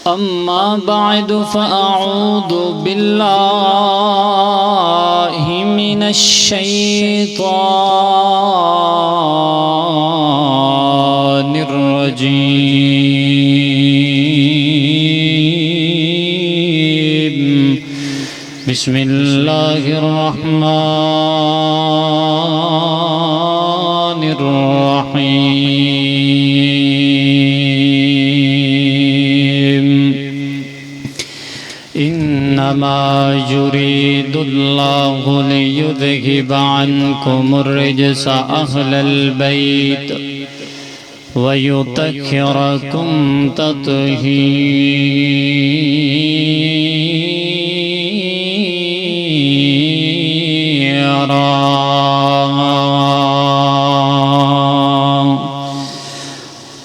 أما بعد فأعوذ بالله من الشيطان الرجيم بسم الله الرحمن الرحيم إنما يريد الله ليذهب عنكم الرجس أهل البيت ويطهركم تطهيرا.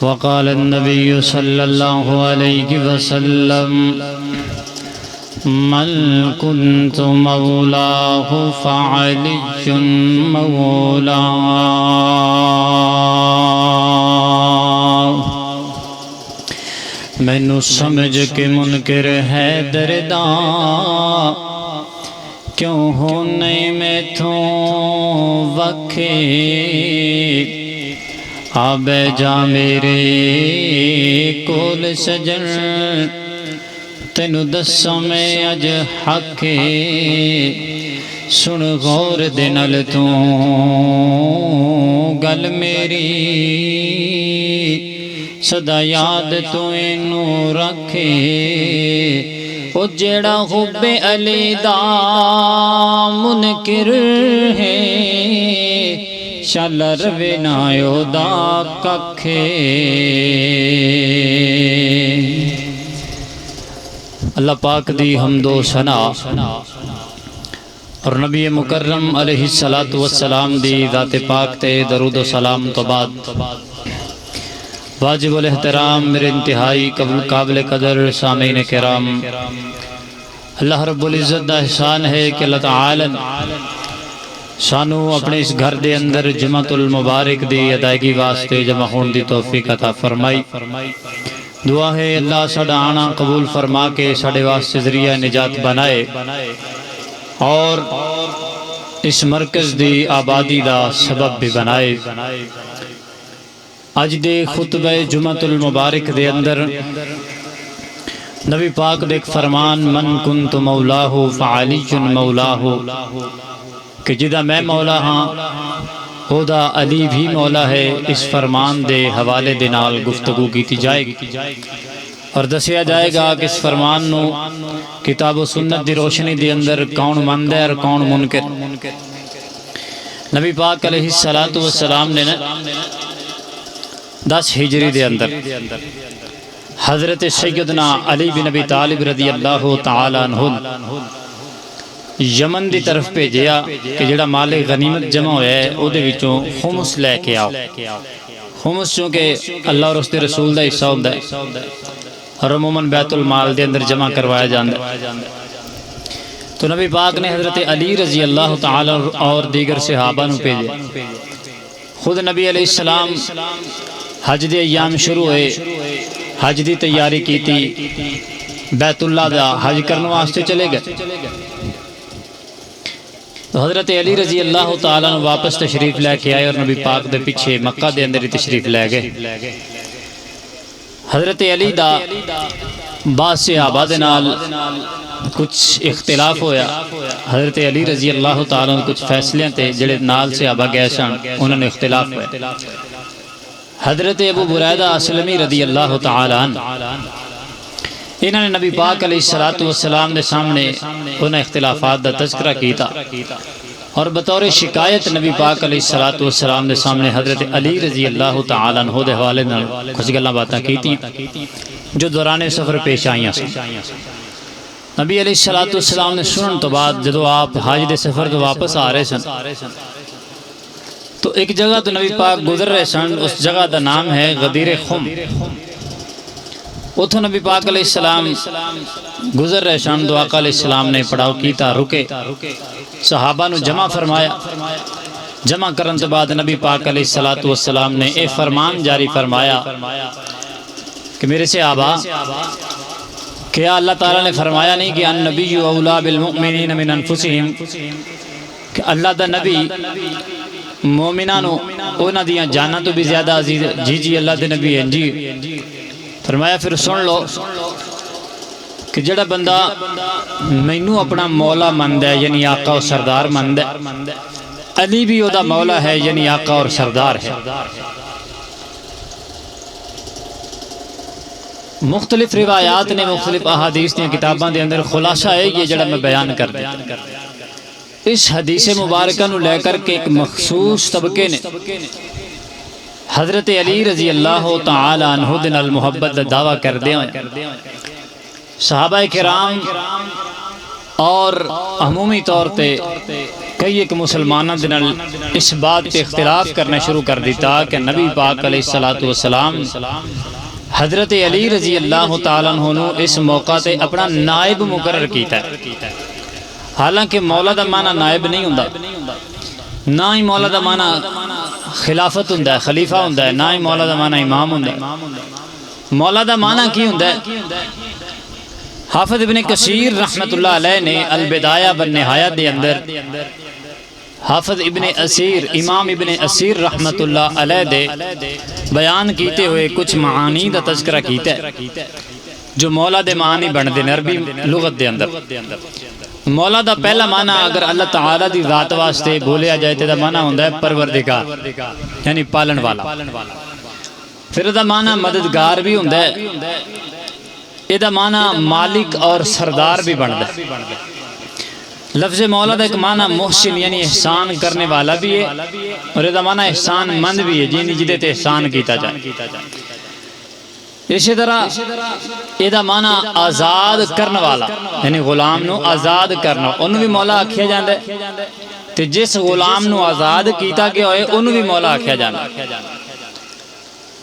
وقال النبي صلى الله عليه وسلم من كنت مولاه فعلي مولاه. مینو سمجھ کے منکر ہے درداں کیوں ہونے میں تھوں وکھے آبے جا میرے کول سجن تینو دساں میں اج حق سن غور دے نال تو گل میری صدا یاد تو اینو رکھے او جیڑا حب علی دا منکر ہے شال روے نہ او دا ککھے. اللہ پاک دی حمد و ثنا اور نبی مکرم علیہ السلام دی ذات پاک تے درود و سلام تو بعد واجب الاحترام میرے انتہائی قابل قدر سامعین کرام، اللہ رب العزت دا احسان ہے کہ اللہ تعالی سانو اپنے اس گھر دے اندر جمعۃ المبارک دی ادائیگی واسطے جمع ہون دی توفیق عطا فرمائی. دعا ہے اللہ ساڈا آنا قبول فرما کے ساڈے واسطے ذریعہ نجات بنائے اور اس مرکز دی آبادی دا سبب بھی بنائے. اج دے خطبہ جمعۃ المبارک دے اندر نبی پاک دے ایک فرمان من کنت مولاہ فعلی مولاہ کہ جدا میں مولا ہاں خدا علی بھی مولا ہے. اس فرمان دے حوالے دے نال گفتگو کیتی جائے گی اور دسیا جائے گا کہ اس فرمان نو کتاب و سنت دی روشنی دے اندر کون مند ہے اور کون منکر. نبی پاک علیہ السلام نے 10 ہجری دے اندر حضرت سیدنا علی بن ابی طالب رضی اللہ تعالی عنہ یمن دی طرف بھیجیا کہ جڑا مال غنیمت جمع ہویا ہے او دے وچوں خمس لے کے آؤ. خمس چونکہ اللہ اور اس دے رسول دا حصہ ہوندا ہے اور عموماً بیت المال دے اندر جمع کروایا جاندا ہے. تو نبی پاک نے حضرت علی رضی اللہ تعالی اور دیگر صحابہ نو بھیجا. خود نبی علیہ السلام حج دے ایام شروع ہوئے، حج دی تیاری کی تھی، بیت اللہ دا حج کرنے واسطے چلے گئے. تو حضرت علی رضی اللہ تعالیٰ نے واپس تشریف لے کے آئے اور نبی پاک دے پیچھے مکہ دے اندر تشریف لے گئے. حضرت علی دا بعض صحابہ دے نال کچھ اختلاف ہویا. حضرت علی رضی اللہ تعالیٰ نے کچھ فیصلے تے جڑے نال صحابہ گئے سن انہوں نے اختلاف ہویا. حضرت ابو بریدہ اسلمی رضی اللہ تعالیٰ عنہ انہوں نے نبی پاک علیہ السلام دے سامنے انہیں اختلافات دا تذکرہ کیتا اور بطور شکایت نبی پاک علیہ السلام دے سامنے حضرت علی رضی اللہ تعالیٰ عنہ دے حوالے نال کچھ گلاں باتاں کیتی جو دوران سفر پیش آئیاں سن. نبی علیہ السلام نے سنن تو بعد جدو آپ حج دے سفر تو واپس آ رہے سن تو ایک جگہ تو نبی پاک گزر رہے سن، اس جگہ دا نام ہے غدیر خم. اتھو نبی پاک علیہ السلام گزر رہے سن، تو آقا علیہ السلام نے پڑاؤ کیتا، رکے، صحابہ نو جمع فرمایا. جمع کرن تو بعد نبی پاک علیہ السلام نے اے فرمان جاری فرمایا کہ میرے صحابہ کیا اللہ تعالیٰ نے فرمایا نہیں کہ النبی اولا بالمؤمنین من انفسہم، کہ اللہ دا نبی مومنانو اونا دیاں جانا تو بھی زیادہ عزیز ہے؟ جی جی اللہ دے نبی ہیں جی۔ فرمایا پھر سن لو کہ جڑا بندہ مینوں اپنا مولا مند ہے یعنی آقا و سردار مند ہے، علی بھی او دا مولا ہے یعنی آقا اور سردار ہے۔ مختلف روایات نے، مختلف احادیث نے، کتاباں دے اندر خلاصہ ہے یہ جڑا میں بیان کر دیا۔ اس حدیث مبارکہ نو لے کر کے ایک مخصوص طبقے نے حضرت علی رضی اللہ تعالی عنہ دے نال محبت دا دعویٰ کر دیا۔ صحابہ کرام اور عمومی طور تے کئی ایک مسلمانوں دے نال اس بات پہ اختلاف کرنا شروع کر دیتا کہ نبی پاک علیہ السلام حضرت علی رضی اللہ تعالیٰ عنہ نو اس موقع تے اپنا نائب مقرر کیتا ہے۔ حالانکہ مولا دا معنی نائب نہیں ہوندا، نہ ہی مولا دا معنی خلافت ہوندا ہے، خلیفہ ہوندا ہے، نہ ہی مولا دا معنی امام ہوندا ہے۔ مولا دا معنی کی ہوندا ہے؟ حافظ ابن کثیر رحمت اللہ علیہ نے البدایہ والنہایہ دے اندر حافظ ابن اسیر، امام ابن اسیر رحمت اللہ علیہ دے بیان کیتے ہوئے کچھ معانی دا تذکرہ کیتا ہے جو مولا دے معنی بن دے عربی لغت دے اندر۔ مولا دا پہلا معنی اگر اللہ تعالیٰ دی ذات واسطے بولیا جائے تو دا معنی ہوندہ ہے پروردگار یعنی پالن والا۔ پھر دا معنی مددگار بھی ہوندہ ہے، یہ دا معنی مالک اور سردار بھی بنتا ہے۔ لفظ مولا دا ایک معنی محسن یعنی احسان کرنے والا بھی ہے، اور یہ دا معنی احسان مند بھی ہے جنہی جدے تے احسان کیتا جائے۔ اسی طرح یہ دا معنی آزاد کرنے والا یعنی غلام نو آزاد کرنا، انہوں بھی مولا آکھیا جاندے، تے جس غلام نو آزاد کیتا گیا ہوئے انہوں بھی مولا آکھیا جاندے۔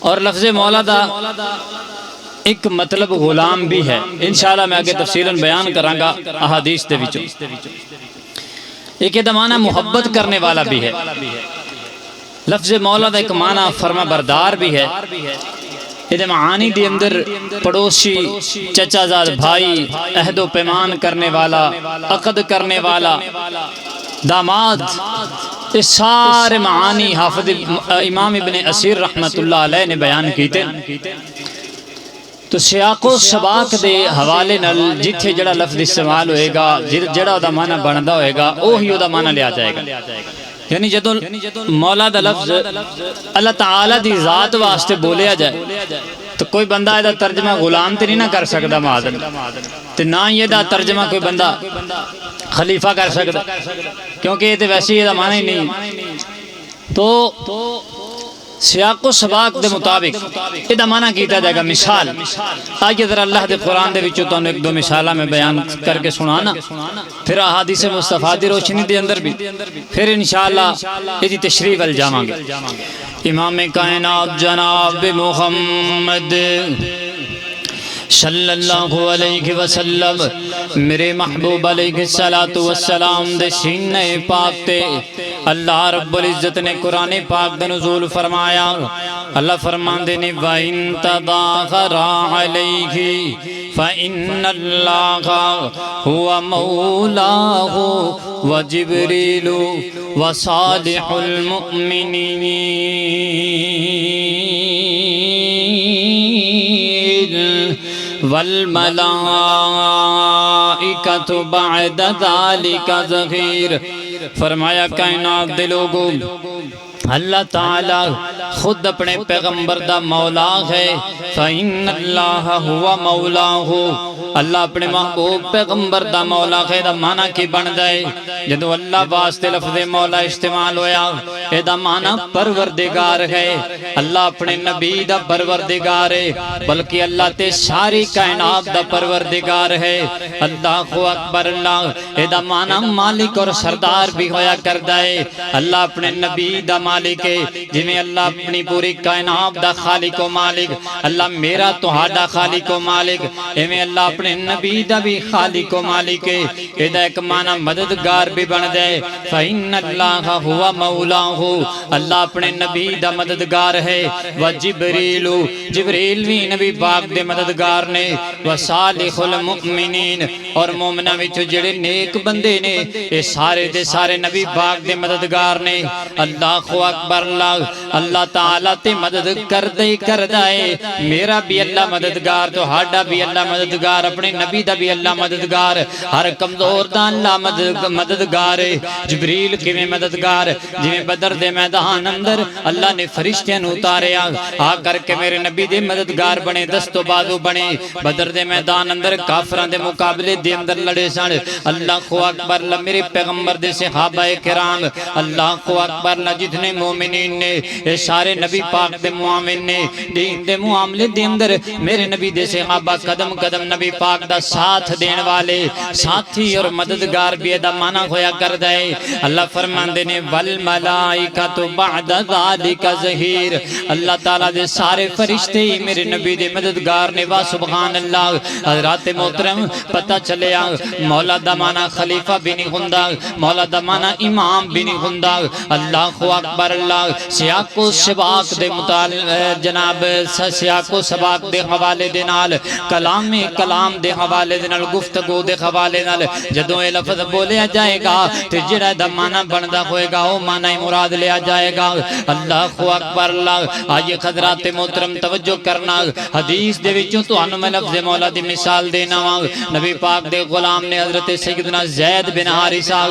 اور لفظ مولا دا ایک مطلب غلام بھی ہے، انشاءاللہ میں آگے تفصیلاً بیان کرانگا احادیث دے وچوں۔ ایک دا معنی محبت کرنے والا بھی ہے۔ لفظ مولا دا ایک معنی فرما بردار بھی ہے۔ یہ معانی دے اندر پڑوسی، چچا زاد بھائی، عہد و پیمان کرنے والا، عقد کرنے والا، داماد، یہ سارے معانی حافظ امام ابن اسیر رحمت اللہ علیہ نے بیان کیتے۔ تو سیاق و سباق دے حوالے نل جتھے جڑا لفظ استعمال ہوئے گا، جڑا دا معنی بندہ ہوئے گا اوہی دا معنی لیا جائے گا۔ یعنی جدو مولا دا لفظ اللہ تعالیٰ دی ذات واسطے بولیا جائے تو کوئی بندہ یہ دا ترجمہ غلام تے نہیں نہ کر سکتا معاذن، تے نہ یہ دا ترجمہ کوئی بندہ خلیفہ کر سکتا، کیونکہ یہ تے ویسے یہ دا معنی نہیں۔ تو سیاق و سباق دے مطابق یہ دا معنی کیتا جائے گا مثال۔ آئیے ذرا اللہ دے قرآن دے وچوں تو ایک دو مثالہ میں بیان کر کے سنانا، پھر احادیث مصطفیٰ دی روشنی دے اندر بھی، پھر انشاءاللہ یہ تشریح ول جاواں گے۔ امام کائنات جناب محمد صلی اللہ علیہ وسلم میرے محبوب علیہ السلام دے سینے پاک تے اللہ رب العزت نے قرآن پاک دے نزول فرمایا۔ اللہ فرماندے نے وَإِن تَظَاهَرَ عَلَيْهِ فَإِنَّ اللَّهَ هُوَ مَوْلَاهُ وَجِبْرِيلُ وَصَالِحُ الْمُؤْمِنِينَ والملائکۃ بعد ذالک ظہیر۔ فرمایا کائنات دے لوگوں، اللہ تعالیٰ خود اپنے پیغمبر دا مولا ہے۔ فَإِنَّ اللَّهَ هُوَ مَوْلَاهُ، اللہ اپنے محبوب پیغمبر دا مولا ہے۔ دا معنی کی بن جائے جدو اللہ واسطے لفظ مولا استعمال ہویا، اے دا معنی پروردگار ہے۔ اللہ اپنے نبی دا پروردگار ہے، بلکہ اللہ تے ساری کائنات دا پروردگار ہے۔ اللہ اکبر اللہ، اے دا معنی مالک اور سردار بھی ہویا کردہ ہے۔ اللہ اپنے نبی دا مالک ہے، جی میں اللہ اپنی پوری کائنات دا خالق و مالک، اللہ میرا تہاڈا خالق و مالک، اے میں اللہ اپنے نبی دا بھی خالق و مالک ہے۔ اے دا ایک معنی مددگار بھی بن جائے۔ فَإِنَّ اللَّهَ هُوَ مَوْلَاهُ اللہ اپنے نبی دا مددگار ہے، و جبریل جبریل بھی نبی پاک دے مددگار نے، و صالح المؤمنین اور مومنہ وچ جڑے نیک بندے نے یہ سارے دے سارے نبی پاک دے مددگار نے۔ اللہ اکبر اللہ تعالیٰ تے مدد کردہ ہے، میرا بھی اللہ مددگار تو ہاڈا بھی اللہ مددگار، اپنے نبی دا بھی اللہ مددگار، ہر کمزور دا اللہ مددگار ہے۔ جبریل کیویں مددگار جویں بدر دے میدان اندر اللہ نے فرشتیاں نوں اتاریا آ کر کے میرے نبی دے مددگار بنے، دست و بازو بنے، بدر دے میدان اندر کافراں دے مقابلے دے اندر لڑے سن۔ اللہ اکبر میرے پیغمبر دے صحابہ کرام، اللہ اکبر جتنے مومنین نے یہ سارے نبی پاک دے معاون نے، دین دے معاملے دے اندر میرے نبی دے صحابہ قدم قدم نبی پاک دا ساتھ دین والے ساتھی اور مددگار بھی دا معنی ہویا کر دے۔ اللہ فرماندے نے والملائکۃ بعد ذالک ظہیر، اللہ تعالیٰ دے سارے فرشتے میرے نبی دے مددگار نے۔ وا سبحان اللہ۔ حضرات محترم پتہ چلیا مولا دا معنی خلیفہ بھی نہیں ہوندا، مولا دا معنی امام بھی نہیں ہوندا۔ اللہ اکبر اللہ سیاق و سباق دے جناب سیاق و سباق دے حوالے دے نال کلام دے حوالے دے نال گفتگو دے حوالے نال جدوں اے لفظ بولیا جائے گا تے جڑا دا معنی بندا ہوئے گا او معنی مراد لیا جائے گا۔ اللہ اکبر اللہ۔ آئیے حضرات محترم توجہ کرنا، حدیث دے وچوں تانوں میں لفظ مولا دی مثال دینا وا۔ نبی پاک دے غلام نے حضرت سیدنا زید بن حارثہ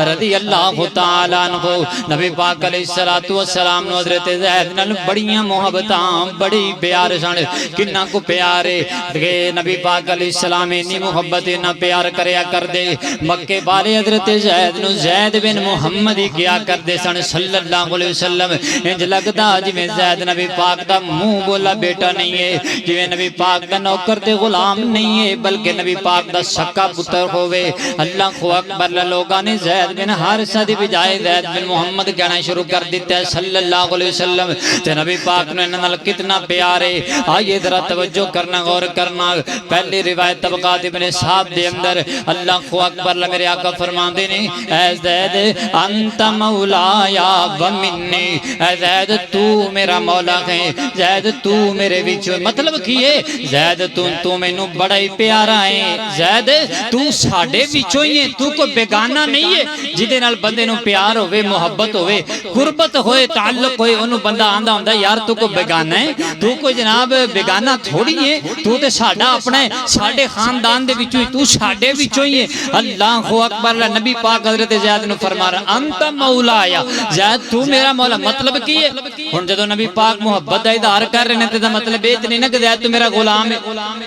رضی اللہ تعالی عنہ نبی پاک علیہ الصلوۃ والسلام نو حضرت زید نال بڑیاں محبتاں بڑی پیار سن، کنا کو پیارے کہ نبی پاک علیہ السلام اتنی محبت نہ پیار کریا کر دے، مکے والے حضرت زید نو زید بن محمد ہی کیا کر دے سن صلی اللہ علیہ وسلم۔ انج لگدا جویں زید نبی پاک دا منہ بولا بیٹا نہیں ہے، جویں نبی پاک دا نوکر تے غلام نہیں ہے، بلکہ نبی پاک دا سکا پتر ہوئے۔ اللہ اکبر لوگاں نے زید بن حارثہ دی بجائے زید بن محمد کہنا شروع کر دیتا ہے صلی اللہ علیہ وسلم، تے نبی پاک نے انہاں نال کتنا پیار ہے۔ آئیے ذرا توجہ کرنا غور کرنا، پہلی روایت طبقات ابن صحاب دے اندر اللہ اکبر میرے آقا فرماندے نے اے زید انت مولایا و منی، اے زید تو میرا مولا ہے، زید تو میرے وچ، مطلب کی ہے زید تو مینوں بڑا ہی پیارا ہے، زید تو ساڈے وچوں ہی ہے، تو کوئی بیگانہ نہیں ہے جدے نال بندے نوں پیار ہوئے محبت ہوئے قربت ہوئے تعلق ہوئے انہوں بندہ آندہ ہوندہ یار تو کو بیگانہ ہے، تو کوئی جناب بیگانہ تھوڑی ہے، تو تے ساڈا اپنا ہے، ساڈے خاندان دے وچوں ہی، تو ساڈے وچوں ہی ہے۔ اللہ اکبر نبی پاک حضرت زید نو فرما رہا انت مولایا، زید تو میرا مولا، مطلب کی ہے ہن جدوں نبی پاک محبت دا اظہار کر رہے ہیں تے دا مطلب یہ نہیں نا کہ زید تو میرا غلام ہے،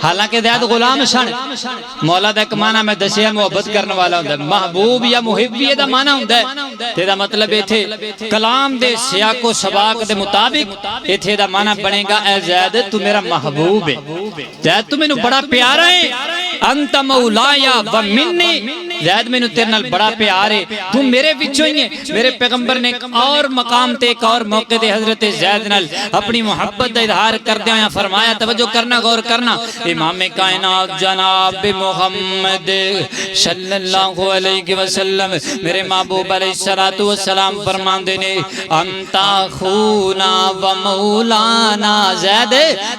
حالانکہ زید غلام سن، مولا دا ایک معنی میں دسیا محبت کرنے والا ہوندا ہے، محبوب یا محب بھی دا معنی ہوندا ہے، تے دا مطلب ایتھے کلام دے سیاق و سباق دے مطابق ایتھے دا معنی بنے گا اے زید تو میرا محبوب ہے، زید تو مینوں بڑا پیارا ہے، انت مولایا و منی، زید مینوں تیرے نال بڑا پیار ہے، تو میرے وچوں ہی ہے۔ میرے پیغمبر نے ایک اور مقام تے ایک اور موقع تے حضرت زید نال اپنی محبت دا اظہار کردے ہوئے فرمایا، توجہ کرنا غور کرنا، امام کائنات جناب محمد صلی اللہ علیہ وسلم میرے محبوب علیہ الصلوۃ والسلام فرماندے نے انت خونا و مولانا، زید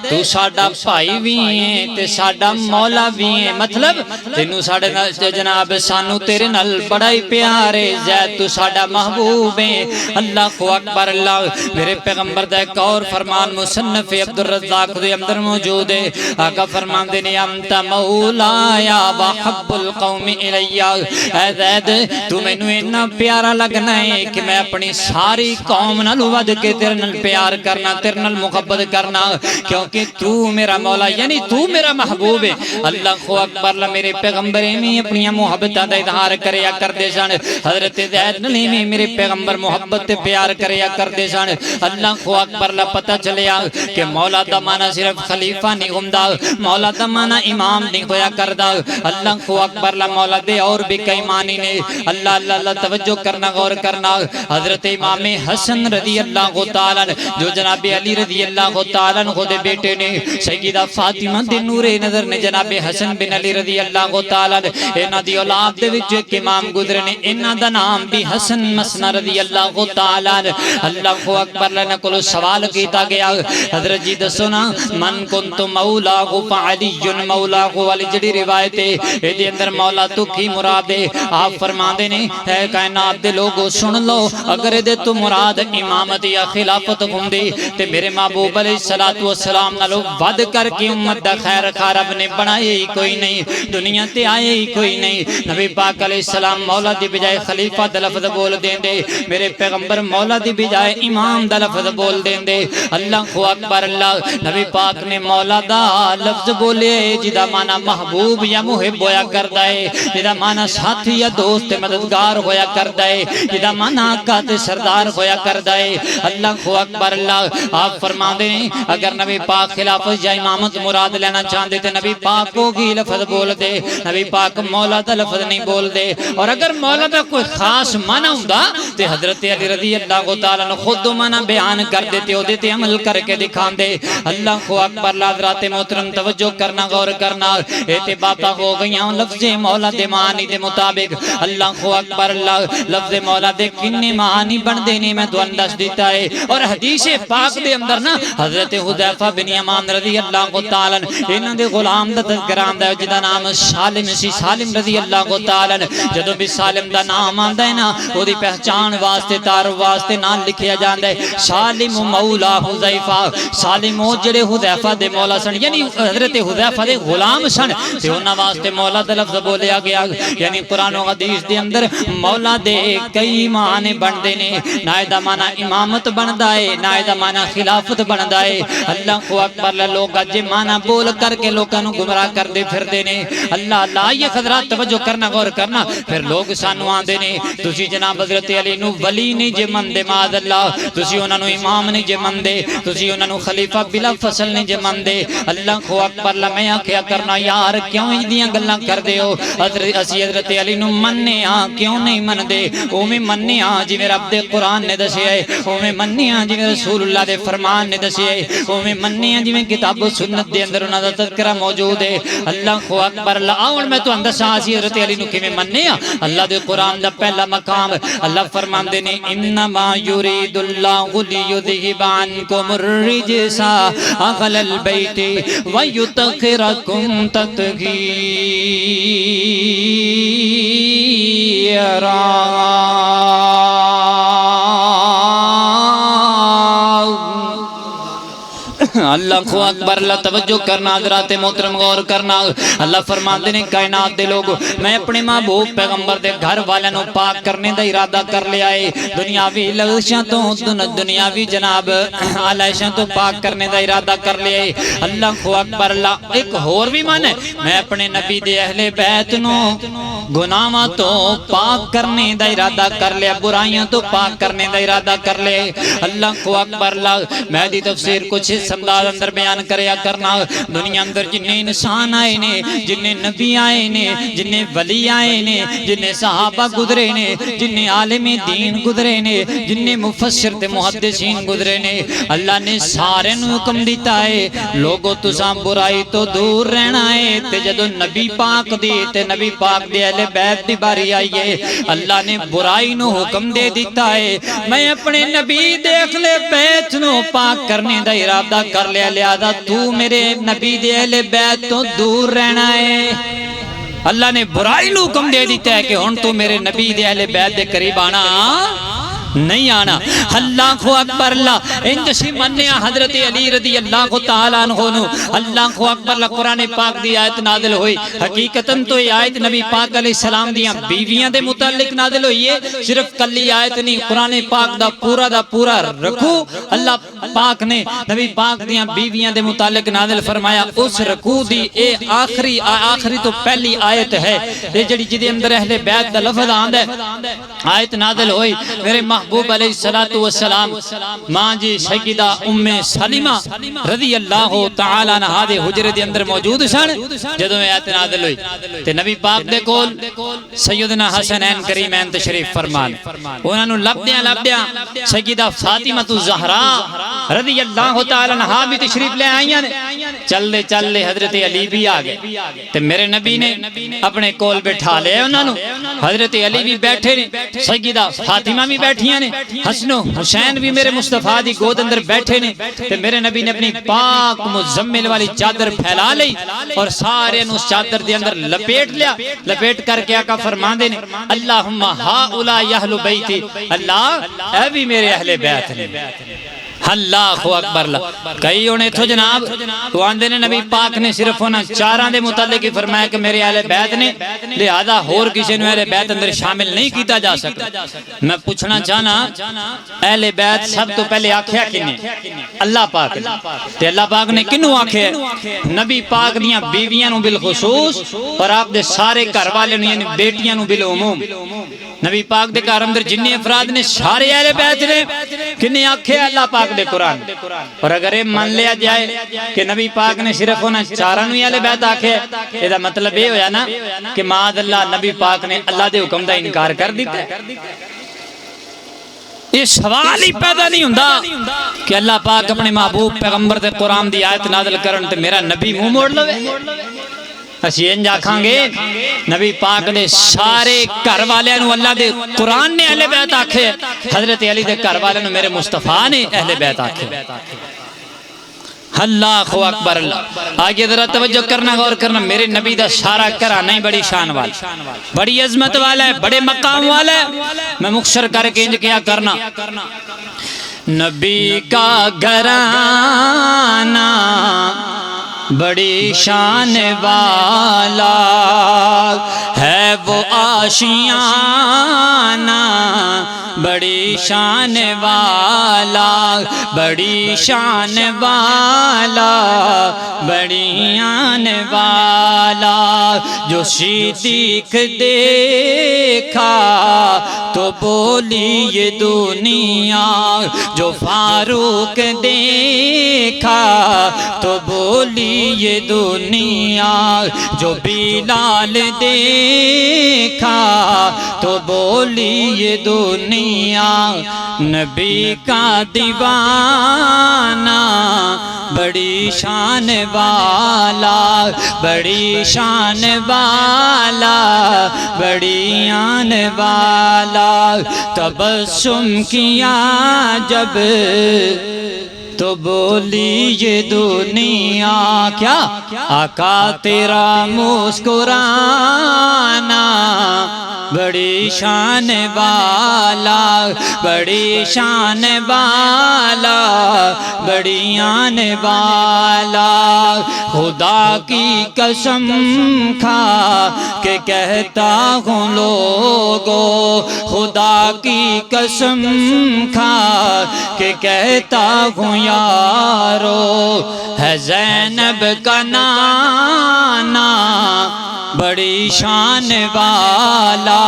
تو ساڈا بھائی بھی ہے تے ساڈا مولا بھی ہے، مطلب تینوں ساڈے نال جناب سانو تیرے نال بڑا ہی پیار ہے، زید تو ساڈا محبوب ہے۔ اللہ اکبر اللہ۔ میرے پیغمبر دا ایک اور فرمان مصنف عبد الرزاق دے اندر موجود ہے، آقا فرماندے نے انت مولایا وحب القوم الی، اے زید تو مینوں اتنا پیارا لگنا ہے کہ میں اپنی ساری قوم نال ود کے تیرے نال پیار کرنا، تیرے نال محبت کرنا، کیونکہ تو میرا مولا یعنی تو میرا محبوب ہے۔ اللہ اکبر میرے پیغمبر میں اپنی محبت دا اظہار کریا کرتے سن، حضرت زید نے بھی میرے پیغمبر محبت تے پیار کریا کرتے سن۔ اللہ اکبر پتہ چلیا کہ مولا دا معنی صرف خلیفہ نہیں ہوندا، مولا دا معنی امام نہیں ہویا کردا۔ اللہ اکبر مولا دے اور بھی کئی معنی نے۔ اللہ اللہ اللہ توجہ کرنا غور کرنا، حضرت امام حسن رضی اللہ تعالیٰ جو جناب علی رضی اللہ تعالیٰ عنہ دے بیٹے نے، سیدہ فاطمہ دے نور نظر نے جناب حسن بن علی رضی اللہ تعالیٰ انہاں دی اولاد اولاد دے وچ ایک امام گزرے نے انہاں دا نام بھی حسن مسنا رضی اللہ تعالی عنہ اللہ اکبر لنا کولو سوال کیتا گیا حضرت جی دسو نا من کنت مولا فعلی مولا والی جڑی روایت ہے اے دے اندر مولا تو کی مراد ہے آپ فرماندے نے اے کائنات دے لوگو سن لو اگر دے تو مراد امامت یا خلافت ہوندی تے میرے محبوب علیہ الصلوۃ والسلام نالو ود کر کے امت دا خیر خواہ رب نے بنایا ہی کوئی نہیں دنیا تے آئے ہی کوئی نہیں نبی پاک علیہ السلام مولا دی بجائے خلیفہ دا لفظ بول دیں دے میرے پیغمبر مولا دی بجائے امام دا لفظ بول دیں دے اللہ اکبر اللہ نبی پاک نے مولا دا لفظ بولے جدا معنی محبوب یا محب ہویا کردا ہے جدا معنی ساتھی یا دوست مددگار ہویا کردا ہے جدا معنی آقا تے سردار ہویا کردا ہے اللہ اکبر اللہ آپ فرما دیں اگر نبی پاک خلافت یا امامت مراد لینا چاہتے تھے نبی پاک کو ہی لفظ بول دے نبی پاک مولا دا لفظ نہیں بول دے اور اگر مولا دا کوئی خاص معنی ہوندا تے حضرت علی رضی اللہ تعالیٰ عنہ خود معنی بیان کر دیتے ہو دیتے عمل کر کے دکھان دے اللہ اکبر حضرات محترم توجہ کرنا غور کرنا ایتے باتاں ہو گئیاں لفظ مولا دے معنی دے مطابق اللہ اکبر اللہ لفظ مولا دے کنے معنی بن دینے میں تو انداز دیتا ہے اور حدیث پاک دے اندر نا حضرت حذیفہ بن یمان رضی اللہ تعالیٰ انہاں دے غلام دا تذکرام دا جدا نام سالم سی سالم رضی اللہ تعالیٰ جدو بھی سالم دا نام آندہ ہے نا وہ دی پہچان واسطے تعارف واسطے نام لکھیا جاندہ ہے سالم مولا حذیفہ سالم وہ جڑے حذیفہ دے مولا سن یعنی حضرت حذیفہ دے غلام سن تے انہاں واسطے مولا دا لفظ بولیا گیا یعنی قرآن و حدیث دے اندر مولا دے کئی معنی بندے نے نائدہ معنی امامت بندہ ہے نائدہ معنی خلافت بندہ ہے اللہ اکبر لوگ جے معنی بول کر کے لوگوں نے گمراہ کر دے پھر دینے اللہ یہ حضرات توجہ کرنا غور کرنا پھر لوگ سانو آن دینے تسی جناب حضرت علی نو ولی نہیں جے مندے معاذ اللہ تسی انہوں نے امام نہیں جے مندے تسی انہوں نے خلیفہ بلا فصل نہیں جے مندے اللہ اکبر میں آکھیا کرنا یار کیوں ہی دیاں گلاں کر دے ہو اسی حضرت علی نو مننے آن کیوں نہیں من دے او میں مننے آن جی میرا عبد قرآن نے دسے ہے او میں مننے آن جی میرا رسول اللہ دے فرمان نے دسے ہے او میں مننے آن جی میں کتاب و سنت دے اندر انہاں دا تذکرہ موجود ہے اللہ اکبر اللہ اور میں تو اندر ساسی حضرت علی نو کی میں مننے آن اللہ دے قرآن دا پہلا مقام اللہ فرمان دے نے انما یرید اللہ لیذہب عنکم الرجس اہل البیت ویطہرکم تطہیرا اللہ اکبر اللہ توجہ کرنا حضرات محترم غور کرنا اللہ فرماتے ہیں کائنات دے لوگ میں اپنے محبوب پیغمبر دے گھر والے نو پاک کرنے دا ارادہ کر لیا ہے دنیاوی لغشاں تو دنیاوی جناب علائشاں تو پاک کرنے دا ارادہ کر لیا ہے اللہ اکبر اللہ ایک اور بھی من ہے میں اپنے نبی دے اہل بیت نو گناہاں تو پاک کرنے دا ارادہ کر لیا برائیاں تو پاک کرنے دا ارادہ کر لیا اللہ اکبر اللہ میں دی تفسیر کچھ سمداد اندر بیان کریا کرنا دنیا اندر جنہیں انسان آئے نے جنہیں نبی آئے نے جنہیں ولی آئے نے جنہیں صحابہ گزرے نے جنہیں عالم دین گزرے نے جنہیں مفسر تے محدثین گزرے نے اللہ نے سارے نو حکم دیتا ہے لوگو تساں برائی تو دور رہنا ہے تے جدو نبی پاک دی تے نبی پاک دی اہل بیت دی باری آئیے اللہ نے برائی نو حکم دے دیتا ہے میں اپنے نبی دیکھ لے بیت نو پاک کرنے دا ارادہ کر لیا لہذا تو میرے نبی دے اہل بیت تو دور رہنا ہے اللہ نے برائی نو حکم دے دیتا ہے کہ ہن تو میرے نبی دے اہل بیت دے قریب آنا نہیں آنا اللہ اکبر اللہ انجسی منیا حضرت علی رضی اللہ تعالیٰ عنہ نو اللہ اکبر اللہ قرآن پاک دی آیت نازل ہوئی حقیقتاً تو یہ آیت نبی پاک علیہ السلام دیاں بیویاں دے متعلق نازل ہوئی ہے صرف کلی آیت نہیں قرآن پاک دا پورا رکھو اللہ پاک نے نبی پاک دیاں بیویاں دے متعلق نازل فرمایا اس رکوع دی اے آخری تو پہلی آیت ہے یہ جڑی جدے اندر اہل بیت دا لفظ آند ہے آیت نازل ہوئی میرے محبوب علیہ السلام ماں جی سیدہ ام سلمہ رضی اللہ تعالیٰ عنہ دے حجرے دے اندر موجود سن جدوں آیت نازل ہوئی تے نبی پاک دے کول سیدنا حسنین کریمین تشریف فرمان انہاں نو لبدیاں سیدہ فاطمہ الزہرا رضی اللہ تعالیٰ عنہ بھی تشریف لے آئیاں چل دے حضرت علی بھی آ گئے تے میرے نبی نے اپنے کول بٹھا لیا انہاں نو حضرت علی بھی بیٹھے نے سیدہ فاطمہ بھی بیٹھیاں نے حسن و حسین بھی میرے مصطفیٰ دی گود اندر بیٹھے نے تے میرے نبی نے اپنی پاک مزمل والی چادر پھیلا لئی اور سارے نو اس چادر دے اندر لپیٹ لیا لپیٹ کر کے آقا فرماندے نے اللہم ہاؤلاء اہل بیتی اللہ اے بھی میرے اہل بیت نے اللہ اکبر اللہ کئی ہونے تھو جناب تو آندے نے نبی پاک نے صرف ہونا چاراں دے متعلق ہی فرمایا کہ میرے اہل بیت نے لہذا ہور کسی نے اہل بیت اندر شامل نہیں کیتا جا سکتا میں پوچھنا چاہنا اہل بیت سب تو پہلے آکھیا کنے اللہ پاک نے تے اللہ پاک نے کنوں آکھیا نبی پاک دیاں بیویاں نو بالخصوص اور آپ دے سارے گھر والے نو یعنی بیٹیاں نو بالعموم نبی پاک دے گھر اندر جننے افراد نے سارے اہل بیت نے کنے آکھیا اللہ پاک دے قرآن اور اگر یہ مان لیا جائے کہ نبی پاک نے صرف ہونا چارانو اہل بیت آکھے یہ دا مطلب یہ ہویا نا کہ معاذ اللہ نبی پاک نے اللہ دے حکم دا انکار کر دیتا ہے یہ سوال ہی پیدا نہیں ہوندا کہ اللہ پاک اپنے محبوب پیغمبر دے قرآن دی آیت نازل کرن تے میرا نبی منہ موڑ لوے اسی انجا کھاں گے نبی پاک دے سارے گھر والے نو اللہ دے قرآن نے اہل بیت آکھے حضرت علی دے گھر والے نو میرے مصطفیٰ نے اہل بیت آکھے اللہ اکبر اللہ آگے ذرا توجہ کرنا غور کرنا میرے نبی دا سارا گھرانہ ہی بڑی شان والا بڑی عظمت والا ہے بڑے مقام والا ہے میں مختصر کر کے انج کیا کرنا نبی کا گھرانہ بڑی شان والا ہے وہ آشیانہ بڑی شان والا بڑی شان والا بڑی آن والا جو صدیق دیکھا تو بولی یہ دنیا جو فاروق دیکھا تو بولی یہ دنیا جو بلال دیکھا تو بولی یہ دنیا نبی کا دیوانہ بڑی شان والا بڑی شان والا بڑی آن والا تبسم کیا جب تو بولی یہ دنیا کیا آقا تیرا مسکرانا بڑی شان والا بڑی شان والا بڑی آن والا خدا کی قسم کھا کہ کہتا ہوں لوگو خدا کی قسم کھا کہ کہتا ہوں یارو ہے زینب کا نانا بڑی شان والا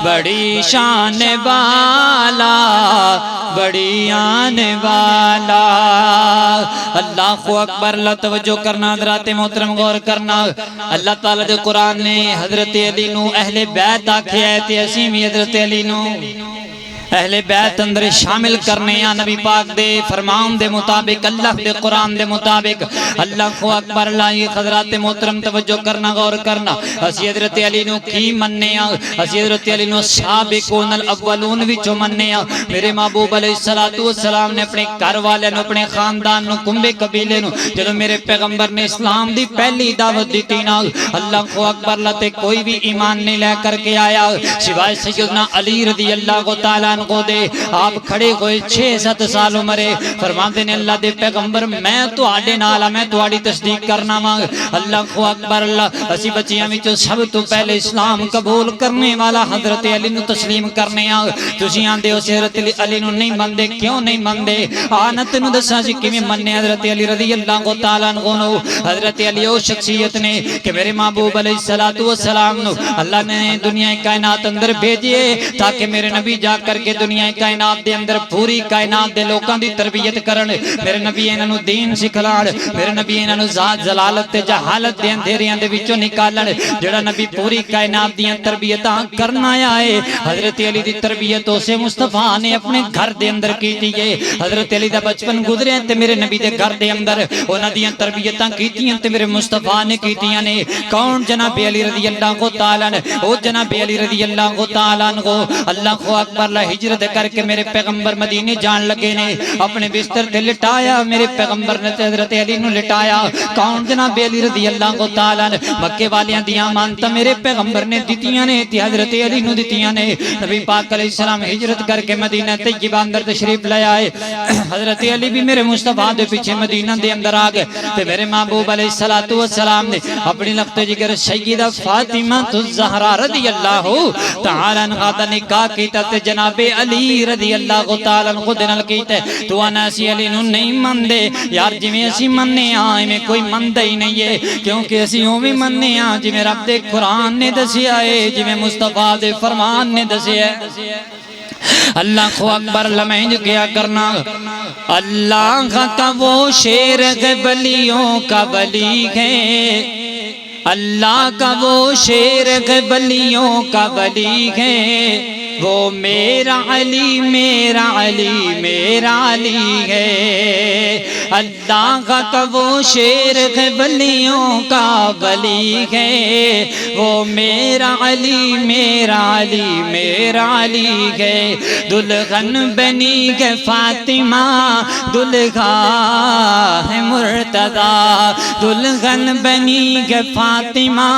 بڑی شان والا بڑی آن والا اللہ اکبر اللہ توجہ کرنا حضرات محترم غور کرنا اللہ تعالیٰ دے قرآن نے حضرت علی نو اہل بیت آکھے ہے تے اسی بھی حضرت علی نو اہل بیت اندر شامل کرنے یا نبی پاک دے فرمان دے مطابق اللہ دے قرآن دے مطابق اللہ اکبر اللہ یہ حضرات محترم توجہ کرنا غور کرنا اسی حضرت علی نو کی مننے اسی حضرت علی نو سابقون الاولون وچوں مننے میرے محبوب علیہ السلام نے اپنے گھر والے نو اپنے خاندان نو کنبے قبیلے نو جدو میرے پیغمبر نے اسلام دی پہلی دعوت دیتی نا اللہ اکبر اللہ تے کوئی بھی ایمان نہیں لے کر کے آیا سوائے سیدنا علی رضی اللہ تعالیٰ کو دے آپ کھڑے ہوئے 6-7 سال عمرے فرماتے نے اللہ دے پیغمبر میں تو آڈے نالا میں تو آڈی تصدیق کرنا مانگ اللہ اکبر اللہ اسی بچیاں میں جو سب تو پہلے اسلام قبول کرنے والا حضرت علی نو تسلیم کرنے آگ تسی آندے ہو حضرت علی نو نہیں مندے کیوں نہیں مندے آنت نو دسا جی کی میں مننے حضرت علی رضی اللہ کو تعالیٰ نو حضرت علی او شخصیت نے کہ میرے محبوب علیہ السلام نو اللہ نے دنیا کائنات اندر بھیجئے تاکہ میرے نبی جا کر کے کہ دنیا کائنات دے اندر پوری کائنات دے لوکاں دی تربیت کرن میرے نبی انہاں نو دین سکھلاڑ میرے نبی انہاں نو ذات جلالت تے جہالت دے اندھیریاں دے وچوں نکالن جڑا نبی پوری کائنات دیاں تربیتاں کرنا آیا ہے حضرت علی دی تربیت اسے مصطفیٰ نے اپنے گھر دے اندر کیتی ہے حضرت علی دا بچپن گزرے تے میرے نبی دے گھر دے اندر انہاں دیاں تربیتاں کیتیاں تے میرے مصطفیٰ نے کیتیاں نے کون جناب علی رضی اللہ تعالیٰ عنہ او جناب علی رضی اللہ تعالیٰ عنہ اللہ اکبر لا ہجرت کر کے میرے پیغمبر مدینے جان لگے نے اپنے بستر تے لٹایا میرے پیغمبر نے حضرت علی نو لٹایا کون جناب علی رضی اللہ تعالیٰ عنہ مکے والیاں دیاں امانتاں میرے پیغمبر نے دتیاں نے تے حضرت علی نو دتیاں نے نبی پاک علیہ السلام ہجرت کر کے مدینہ طیبہ اندر تشریف لے آئے حضرت علی بھی میرے مصطفیٰ دے پیچھے مدینہ دے اندر آ گئے تے میرے محبوب علیہ السلام نے اپنی لخت جگر سیدہ فاطمہ الزہرا رضی اللہ تعالیٰ عنہا دا نکاح کیتا تے جناب علی رضی اللہ تعالیٰ عنہ دے نال کیتا تو اناسی علی نو نہیں مندے یار جویں اسی مننے ہاں میں کوئی مندا ہی نہیں ہے کیونکہ اسی اوویں مننے ہاں جویں رب دے قرآن نے دسیا ہے جویں مصطفیٰ دے فرمان نے دسیا ہے اللہ کو اکبر لمحج کیا کرنا اللہ کا وہ شیر ہے بلیوں کا بلی ہے اللہ کا وہ شیر ہے بلیوں کا بلی ہے وہ میرا علی میرا علی میرا علی ہے اللہ کا وہ شیر ہے بلیوں کا بلی ہے وہ میرا علی میرا علی میرا علی ہے دلہن بنی ہے فاطمہ دلہا ہے مرتضی دلہن بنی ہے فاطمہ